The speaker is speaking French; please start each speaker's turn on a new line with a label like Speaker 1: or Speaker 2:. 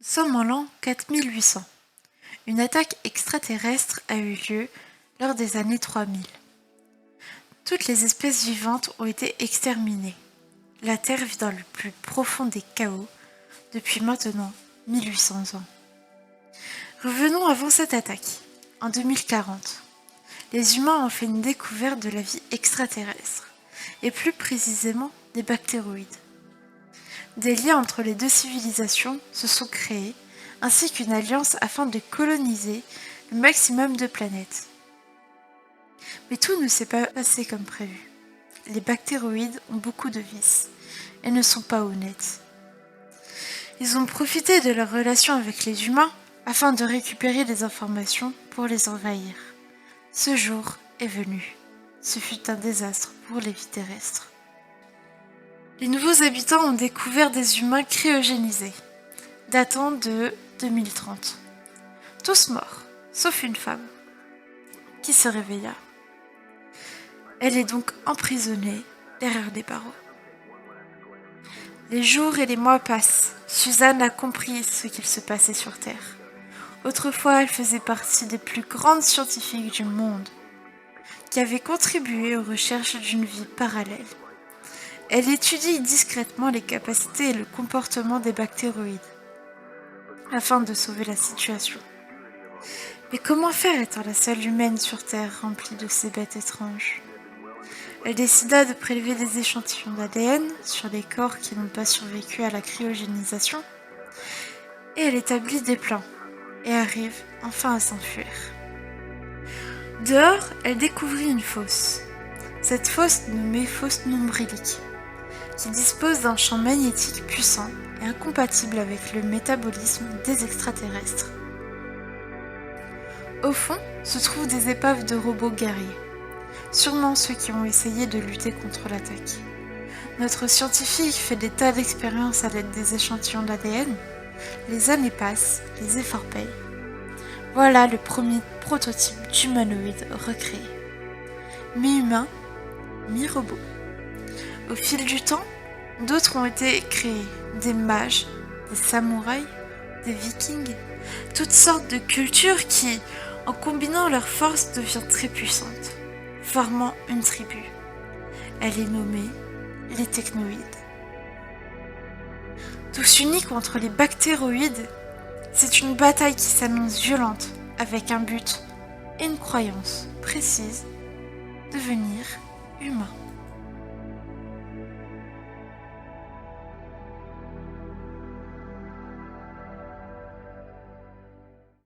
Speaker 1: Nous sommes en l'an 4800. Une attaque extraterrestre a eu lieu lors des années 3000. Toutes les espèces vivantes ont été exterminées. La Terre vit dans le plus profond des chaos depuis maintenant 1800 ans. Revenons avant cette attaque. En 2040, les humains ont fait une découverte de la vie extraterrestre, et plus précisément des bactéroïdes. Des liens entre les deux civilisations se sont créés, ainsi qu'une alliance afin de coloniser le maximum de planètes. Mais tout ne s'est pas passé comme prévu. Les bactéroïdes ont beaucoup de vices et ne sont pas honnêtes. Ils ont profité de leur relation avec les humains afin de récupérer des informations pour les envahir. Ce jour est venu. Ce fut un désastre pour les vies terrestres. Les nouveaux habitants ont découvert des humains cryogénisés, datant de 2030. Tous morts, sauf une femme, qui se réveilla. Elle est donc emprisonnée derrière des barreaux. Les jours et les mois passent. Suzanne a compris ce qu'il se passait sur Terre. Autrefois, elle faisait partie des plus grandes scientifiques du monde, qui avaient contribué aux recherches d'une vie parallèle. Elle étudie discrètement les capacités et le comportement des bactéroïdes, afin de sauver la situation. Mais comment faire étant la seule humaine sur Terre remplie de ces bêtes étranges ? Elle décida de prélever des échantillons d'ADN sur les corps qui n'ont pas survécu à la cryogénisation, et elle établit des plans, et arrive enfin à s'enfuir. Dehors, elle découvrit une fosse. Cette fosse nommée fosse nombrilique, qui dispose d'un champ magnétique puissant et incompatible avec le métabolisme des extraterrestres. Au fond se trouvent des épaves de robots guerriers, sûrement ceux qui ont essayé de lutter contre l'attaque. Notre scientifique fait des tas d'expériences à l'aide des échantillons d'ADN. Les années passent, les efforts payent. Voilà le premier prototype d'humanoïde recréé. Mi-humain, mi-robot. Au fil du temps, d'autres ont été créés, des mages, des samouraïs, des vikings, toutes sortes de cultures qui, en combinant leurs forces, deviennent très puissantes, formant une tribu. Elle est nommée les technoïdes. Tous unis contre les bactéroïdes, c'est une bataille qui s'annonce violente, avec un but et une croyance précise, devenir humain.